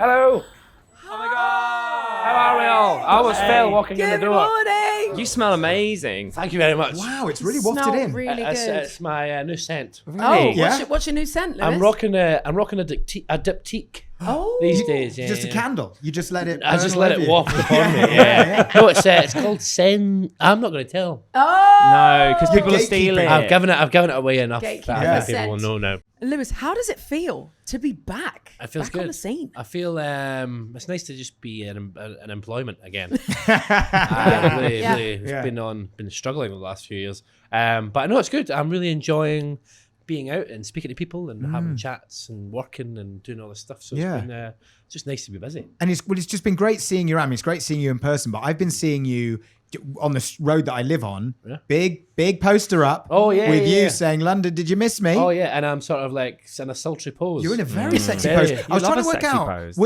Hello. Oh my god! How are we all? I was Phil walking in the Good door. morning. You smell amazing. Thank you very much. Wow, it's really wafted in. Really It's, good. it's my new scent. Oh, Yeah. what's your new scent, Lewis? I'm rocking a diptyque Oh, these days. Yeah, Just a yeah. candle. You just let it. I just burn let all it over waft upon me. Yeah. No, it's called Sen. I'm not going to tell. No, because people are gatekeeping. stealing. I've given it away enough Gatekeeping. that I Yeah. think people will know now. Lewis, how does it feel to be back? It feels back good. on the scene. I feel it's nice to just be in employment again. I really, Yeah. really Yeah. been struggling the last few years. But I know it's good. I'm really enjoying being out and speaking to people and having chats and working and doing all this stuff. So Yeah. it's been just nice to be busy. And it's just been great seeing you around. It's great seeing you in person, but I've been seeing you on the road that I live on. Yeah. Big poster up. Oh, yeah, with yeah. you saying, "London, did you miss me?" Oh yeah, and I'm sort of like in a sultry pose. You're in a very sexy Very. pose. You I was love trying to a work sexy out pose.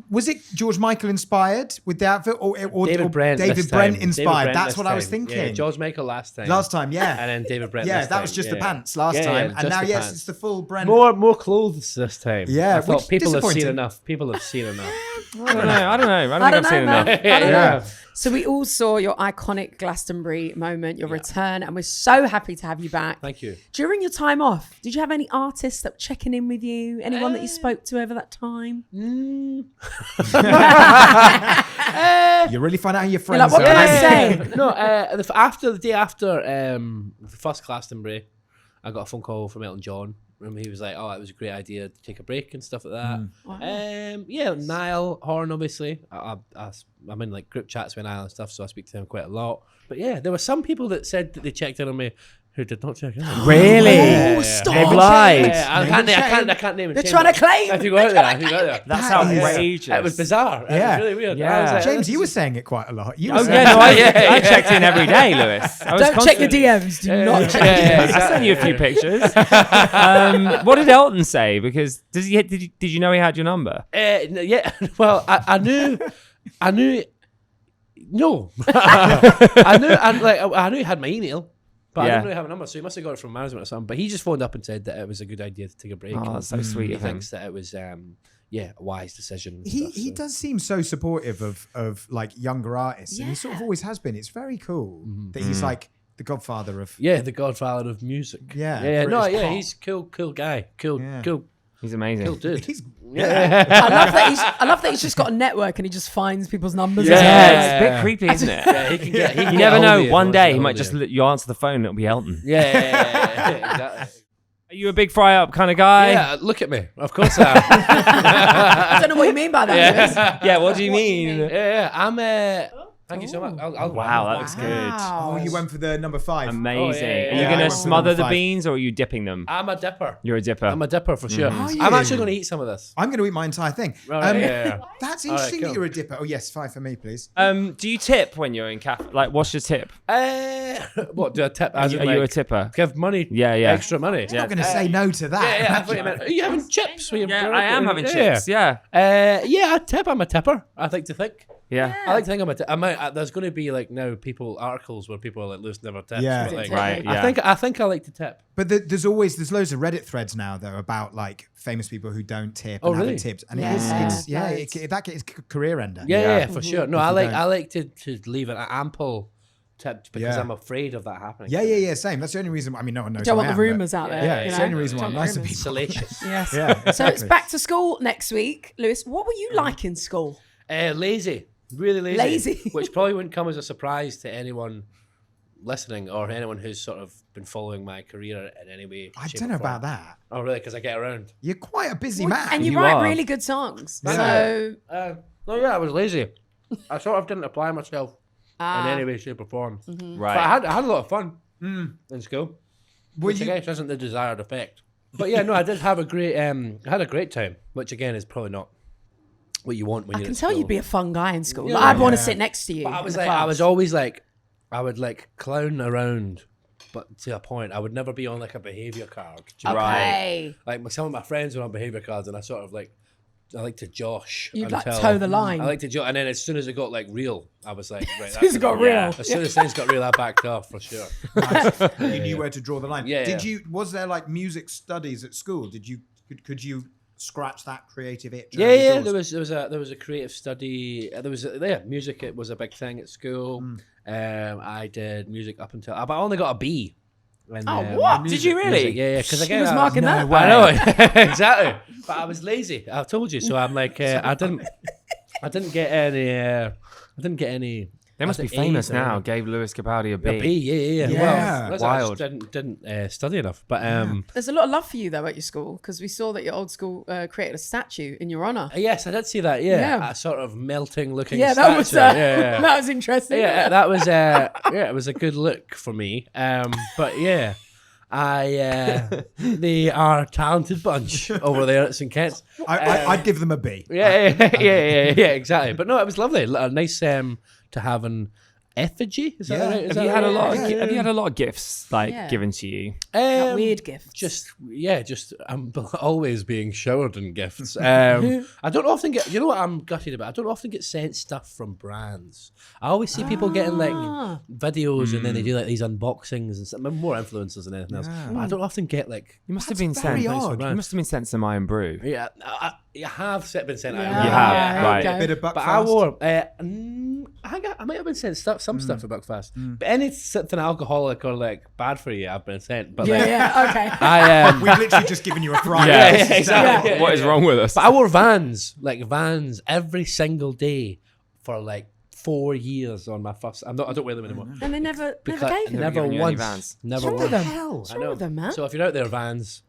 was it George Michael inspired with the outfit or David Brent. David this Brent time. inspired? David Brent That's this what I was time. thinking. Yeah, George Michael last time. Last time, yeah. And then David Brent. Yeah, this that was time. just the Yeah. pants last Yeah, time, just and now the yes, pants. it's the full Brent. More clothes this time. Yeah, I thought which people have seen disappointing. enough. People have seen enough. I don't know. I don't think I've seen man. enough. I don't Yeah. know. So we all saw your iconic Glastonbury moment, your return, and we're so happy to have you back. Thank you. During your time off, did you have any artists that were checking in with you? Anyone that you spoke to over that time? You really find out who your You're friends like, what are. can I say? No, the day after the first Glastonbury, I got a phone call from Elton John. And he was like, "Oh, it was a great idea to take a break and stuff like that." Yeah, Niall Horn, obviously. I'm in like group chats with Niall and stuff, so I speak to him quite a lot. But yeah, there were some people that said that they checked in on me who did not check in. Really? Oh, stop. They've lied. I can't name. They're trying to claim. If you go out there, That's That is- outrageous. It was bizarre. It Yeah. was really weird. Yeah. I was like, James, this you were is- saying it quite a lot. You were Oh saying yeah, no, I, Yeah, I checked in every day, Lewis. I was Don't check your constantly- DMs. Do not check. I sent you a few pictures. What did Elton say? Because did you know he had your number? Yeah. Well, I knew. No, I knew he had my email, but I Yeah. didn't really have a number, so he must have got it from management or something. But he just phoned up and said that it was a good idea to take a break. Oh, and that's so sweet He of him. thinks that it was, a wise decision. and He stuff, he so. does seem so supportive of like younger artists, and he sort of always has been. It's very cool that he's like the godfather of. Yeah, the godfather of music. Yeah, yeah. No, British yeah, pop. he's cool guy, cool He's amazing. dude. He's I love that he's just got a network and he just finds people's numbers. Yeah. Yeah, it's a bit creepy, isn't it? Yeah, he can get. He can You get never hold of know. you if One wants day to he hold might of just you. you answer the phone and it'll be Elton. Yeah, exactly. Are you a big fry up kind of guy? Yeah, look at me. Of course I am. I don't know what you mean by that, Lewis. Yeah, what do you mean? Yeah, I'm. Thank you so much. I'll Wow, that looks good. oh, you went for the number 5. Amazing. Oh, yeah, Are you yeah, going I to went for smother number the 5. beans or are you dipping them? I'm a dipper. You're a dipper. I'm a dipper for sure. Are I'm you? actually going to eat some of this. I'm going to eat my entire thing. Right, yeah. That's All right, interesting that cool. you're a dipper. Oh yes, 5 for me, please. Do you tip when you're in cafe? Like, what's your tip? What do I tip? Are As you, in, are you a like, tipper? give money? Yeah. Extra money. I'm not going to say no to that. Yeah, yeah. I thought you meant, are you having chips? Yeah, I am having Yeah. chips. Yeah. Yeah, I tip. I'm a tipper. I like to think. Yeah. I like to think I'm a tipper. There's going to be like now articles where people are like Lewis never tips. Yeah. but, like, Right. Yeah. I think I like to tip. But there's loads of Reddit threads now though about like famous people who don't tip Oh, and haven't really? tipped, and Yeah, it's loads. that is career ender. Yeah, for sure. No, I you like don't. to leave an ample tip because Yeah. I'm afraid of that happening. Yeah. Same. That's the only reason. I mean, no one knows. Don't who want I the am, but- rumours out there. Yeah, you it's know? the only reason why I'm Don't want nice to rumours. people. Salacious. Yes. Yeah, So it's exactly. back to school next week. Lewis, what were you like in school? Lazy. Really lazy. Lazy. Which probably wouldn't come as a surprise to anyone listening or anyone who's sort of been following my career in any way. I shape, don't know or form. about that. Oh, really? Because I get around. You're quite a busy man. And you You write are. really good songs. Yeah. So No, yeah, I was lazy. I sort of didn't apply myself in any way, shape, or form. But I Right. had a lot of fun in school. Were Which you- I guess isn't the desired effect. But yeah, no, I did have a great I had a great time, which again is probably not what you want when I you're can at tell school. you'd be a fun guy in school. Yeah. Like, I'd want to Yeah. sit next to you. But I in was the like, I class. was always like, I would like clown around, but to a point. I would never be on like a behaviour card. Do you know? Okay. Like some of my friends were on behaviour cards, and I sort of like, I like to josh. You'd like until- toe the line. I like to josh, and then as soon as it got like real, I was like, right. As soon as it got real. As soon as things got real, I backed off for sure. You knew where to draw the line. Yeah, Did yeah. you? Was there like music studies at school? Did you? Could you scratch that creative itch? Yeah, early yeah. doors? There was a creative study. There was music. It was a big thing at school. I did music up until, but I only got a B. When, what? Did you really? Music. Yeah, yeah. Because He was marking that. I know exactly. But I was lazy. I told you. So I'm like, I didn't get any. They must be famous now. Gave Lewis Capaldi a B. A B, yeah. Yeah. Well, Wild. I just didn't study enough. But There's a lot of love for you though at your school because we saw that your old school created a statue in your honor. yes, I did see that. Yeah, Yeah. a sort of melting looking. Yeah, statue. that was yeah. that was interesting. Yeah, that was it was a good look for me. But yeah, they are a talented bunch over there at St Kitts. I'd give them a B. Yeah, exactly. But no, it was lovely. Nice to have an effigy. Is that Yeah. right? Is Have that you had a right? lot? Yeah. Have you had a lot of gifts Yeah. given to you? That weird gift. I'm always being showered in gifts. I don't often get. You know what I'm gutted about? I don't often get sent stuff from brands. I always see people getting like videos and then they do like these unboxings and stuff. More influencers than anything else. But I don't often get like. You must have That's been very sent. odd. You must have been sent some Iron Brew. Yeah, you have been sent out. Yeah. You have, Yeah. right. Okay. Bit of But Buckfast. I wore. I think I might have been sent some stuff for Buckfast. But anything alcoholic or like bad for you, I've been sent. But like, Yeah, okay. I We've literally just given you a Friday. Yeah, exactly. Yeah. What is wrong with us? But I wore Vans every single day for like 4 years on my first. I don't wear them anymore. And they never Because gave them. never given you any once. Vans. Never What's wrong with once. them? What's I wrong know. with them, man? So if you're out there, Vans,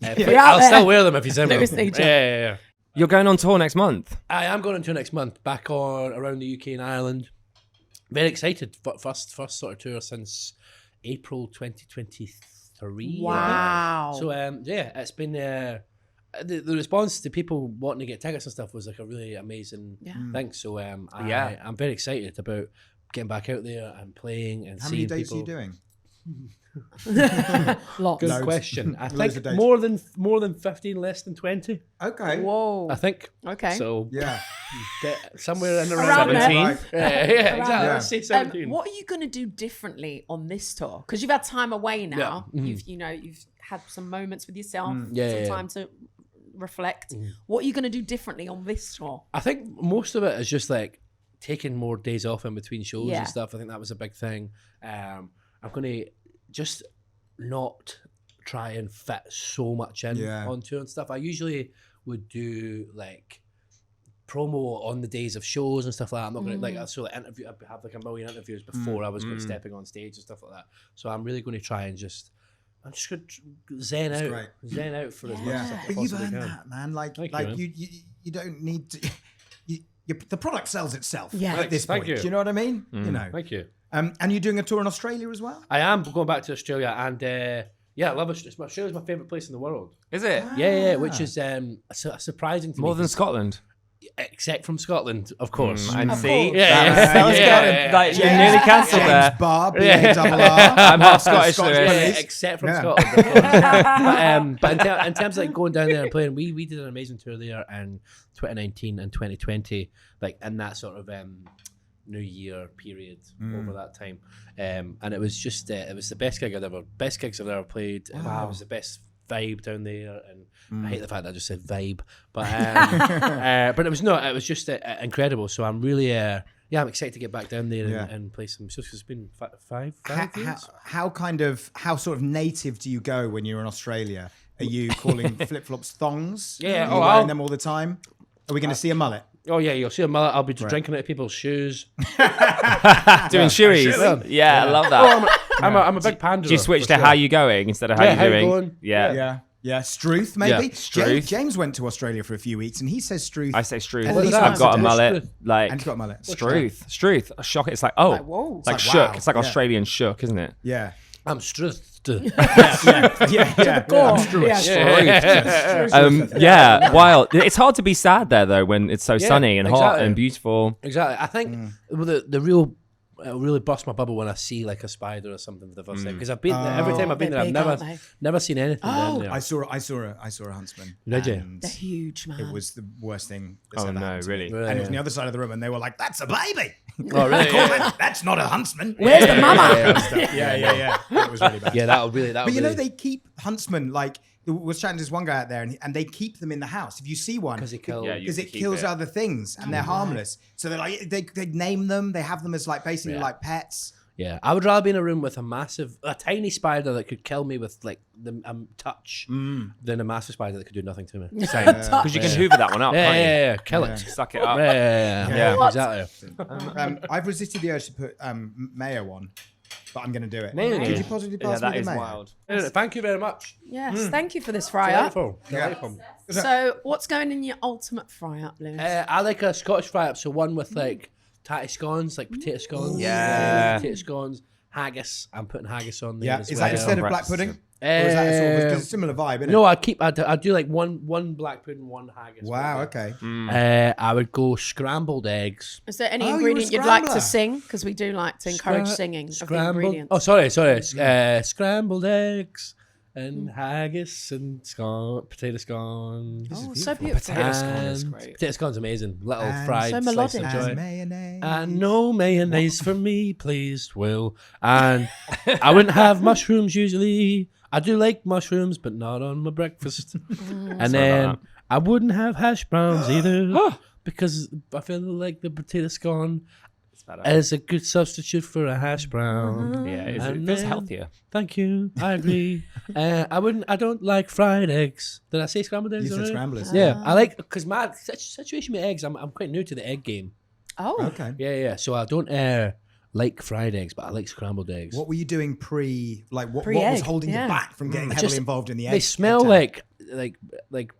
You're out I'll there. still wear them if you send them. Lewis needs you. Yeah. You're going on tour next month. I am going into next month, back on around the UK and Ireland. Very excited. First sort of tour since April 2023. Wow. So it's been the response to people wanting to get tickets and stuff was like a really amazing thing. So I'm very excited about getting back out there and playing and How many seeing dates people. are you doing? Lots. Good Loads. question. I Loads of think dates. more than 15, less than 20. Okay. Whoa. I think. Okay. So Yeah. get somewhere in Around around there. 17. Right. Yeah, exactly. Yeah. Let's say 17. What are you going to do differently on this tour? Because you've had time away now. Yeah. You've had some moments with yourself, Yeah, some yeah. time to reflect. What are you going to do differently on this tour? I think most of it is just like taking more days off in between shows Yeah. and stuff. I think that was a big thing. I'm going to just not try and fit so much in Yeah. on tour and stuff. I usually would do like promo on the days of shows and stuff like that. I'm not going to like interview. I'd have like a million interviews before I was going stepping on stage and stuff like that. So I'm really going to try and just. I'm just going to zen out for as much as I Yeah. But you've possibly earned can. that, man. Like Thank you, man. you don't need to. The product sells itself Yeah. at this Thank point. you. Do you know what I mean? You know. Thank you. And you're doing a tour in Australia as well? I am going back to Australia, and I love Australia. Australia's my favourite place in the world. Is it? Yeah, which is surprising to More me. than Scotland? Except from Scotland, of course. And Of see, course. that was Yeah. good. Like, you nearly cancelled James there. Barr, B-A-R-R. I'm half Scottish, Scottish Lewis. police. Except from Yeah. Scotland, of course. But in terms of like going down there and playing, we did an amazing tour there in 2019 and 2020, like in that sort of New Year period over that time, and it was just it was the best gigs I've ever played. It was the best vibe down there, and I hate the fact that I just said vibe, but but it was just incredible. So I'm really I'm excited to get back down there and play some shows. It's been five years. How sort of native do you go when you're in Australia? Are you calling flip-flops thongs? Yeah, Are you wearing them all the time? Are we going to see a mullet? Oh yeah, you'll see a mullet. I'll be drinking out of people's shoes. Doing shoeies. Yeah, I love that. I'm a big panderer. Do you switch for to sure. how you going instead of how Yeah, you how you doing? going? Yeah. Yeah. Struth, maybe? Yeah, Struth. James went to Australia for a few weeks and he says Struth. I say Struth. At least I've got a once mullet. Struth. Like, And he's got a mullet. Struth. A shock. It's like, Like, whoa. like It's like, shook. wow. It's like Yeah. Australian shook, isn't it? Yeah. I'm struthed. Yeah. Yeah. Wild. It's hard to be sad there though when it's so sunny and hot exactly. and beautiful. Exactly. I think the real really burst my bubble when I see like a spider or something for the first time, because I've been there, every time I've been They're there, I've big, aren't they? never seen anything. Oh. down there. I saw a huntsman. Did you? and They're huge, man. It was the worst thing that's Oh ever no, happened to me. really? Really? And it was on the other side of the room and they were like, that's a baby. Oh really? That's not a huntsman. Where's the mama? Yeah. That was really bad. Yeah, that would But you know, really... they keep huntsmen like was chatting to this one guy out there, and they keep them in the house. If you see one, Because he killed. Yeah, because you it keep kills it. other things and they're harmless. So they're like they name them. They have them as like basically like pets. Yeah, I would rather be in a room with a tiny spider that could kill me with like the touch than a massive spider that could do nothing to me. Same. Because you can hoover that one up, Yeah, can't you? yeah, kill it. Suck it up. Yeah, exactly. I've resisted the urge to put mayo on, but I'm going to do it. Mayo. Could you possibly Yeah, pass that me the is mayo? wild. Thank you very much. Yes, thank you for this fry up. Delightful. Delightful. So, what's going in your ultimate fry up, Lewis? I like a Scottish fry up, so one with like tatty scones, like potato scones. Yeah. Potato scones, haggis. I'm putting haggis on there. Yeah, as is well. that instead of black Breakfast. pudding? Or is that sort of because it's a similar vibe, isn't it? No, I do like one black pudding, one haggis. Wow. Okay. I would go scrambled eggs. Is there any Oh, you're a ingredient you'd like to scrambler. sing? Because we do like to encourage singing of the ingredients. Oh, sorry. Scrambled eggs and haggis and potato scones. Oh, so beautiful. Potato scone is And great. Potato scones amazing. Little And fried so slice of melodic. joy. And mayonnaise. And no mayonnaise for me, please, Will. And I wouldn't have mushrooms usually. I do like mushrooms, but not on my breakfast. And then I wouldn't have hash browns either because I feel like the potato scone is a good substitute for a hash brown. Yeah, it And feels then- healthier. Thank you. I agree. I don't like fried eggs. Did I say scrambled eggs? You said already? scramblers. Yeah, I like because my situation with eggs. I'm quite new to the egg game. Oh, Okay. Yeah. So I don't like fried eggs, but I like scrambled eggs. What were you doing what was Pre-egg, holding yeah. you back from getting heavily involved in the egg? They smell egg like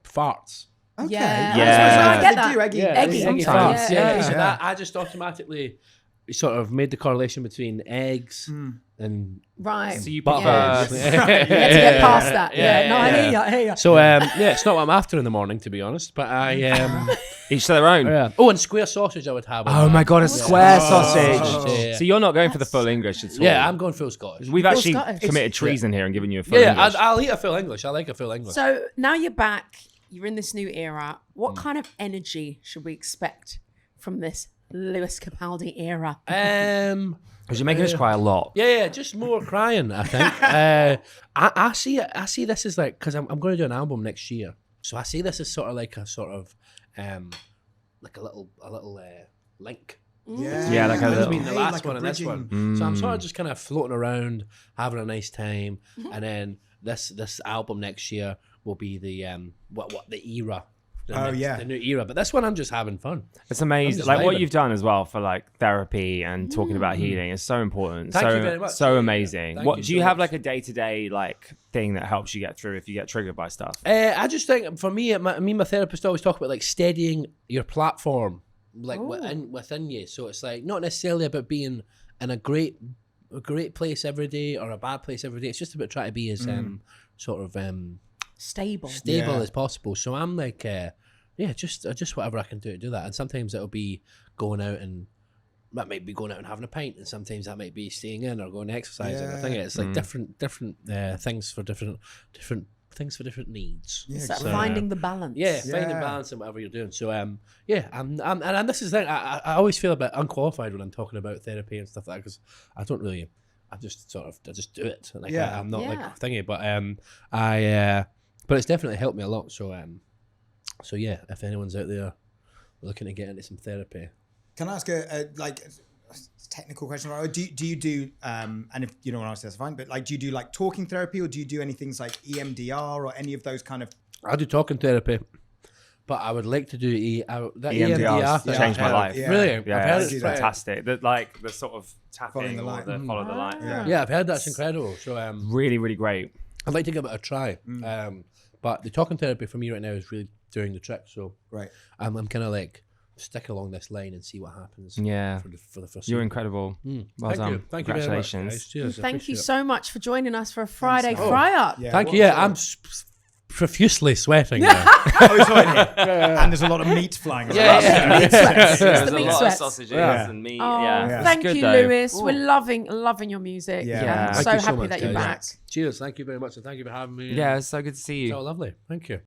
farts. Okay. Yeah. Yeah. I get They that. do eggy. Eggy eggy sometimes. farts. Yeah. So Yeah. that I just automatically sort of made the correlation between eggs and Right. So you butt prefer... eggs. You had to get past that. Yeah. No, I yeah. hear you. So yeah, it's not what I'm after in the morning, to be honest. But I Each to their own. yeah. Oh, and square sausage I would have. Oh my god, a square sausage. Yeah. So you're not going for the full English at all. Yeah, I'm going full Scottish. We've actually Scottish. committed treason here and given you a full Yeah, English. I'll eat a full English. I like a full English. So now you're back. You're in this new era. What kind of energy should we expect from this Lewis Capaldi era? Because you're making us cry a lot. Yeah, just more crying. I think. I see this as like because I'm going to do an album next year, so I see this as sort of like a little link. Yeah, like a little- between the last like a one and this bridging- one. So I'm sort of just kind of floating around, having a nice time, and then this album next year will be the the era. The new era. But this one I'm just having fun. It's amazing. just Like what vibing. you've done as well for like therapy and talking about healing is so important. Thank so, you very much. So Yeah, amazing. thank What you do you so have much. like a day-to-day like thing that helps you get through if you get triggered by stuff? I just think for me, my therapist always talk about like steadying your platform, like within you. So it's like not necessarily about being in a great place every day or a bad place every day. It's just about trying to be as sort of Stable. stable Yeah. as possible. So I'm like, just whatever I can do to do that. And sometimes it'll be going out and. That might be going out and having a pint, and sometimes that might be staying in or going exercising. I think it's like different things for different things for different needs. It's like So, finding the balance. Yeah, finding Yeah. balance in whatever you're doing. So and this is the thing. I always feel a bit unqualified when I'm talking about therapy and stuff like that because I don't really. I just do it. Like Yeah. I'm not Yeah. like thingy, but but it's definitely helped me a lot. So yeah, if anyone's out there looking to get into some therapy. Can I ask a technical question? Or do you do and if you don't want to answer, that's fine. But like, do you do like talking therapy, or do you do any things like EMDR or any of those kind of? I do talking therapy, but I would like to do that EMDR thing. changed my I've heard life. it. Yeah. Really? Yeah, I've heard it's it's fantastic. The sort of Following tapping the or light. the follow the light. Yeah. Yeah, I've heard that's incredible. So Really, really great. I'd like to give it a try. But the talking therapy for me right now is really doing the trick. So Right. I'm kind of like stick along this line and see what happens. Yeah. For the first. You're incredible. Well Thank done. you. Thank you very much. Congratulations. Guys. Cheers. I Thank you appreciate it. so much for joining us for a Friday Fry Up. Yeah. Thank what you. Yeah, was I'm profusely sweating. now. it's all in here. And there's a lot of meat flying around. Meat sweats. There's It's the a meat lot of sweats. sausages Yeah. and meat. Oh, Yeah. thank It's good you, though. Lewis. We're loving your music. Yeah. I'm Thank so you so happy much, that you're guys. back. Cheers. Thank you very much, and thank you for having me. Yeah, it's so good to see you. So lovely. Thank you.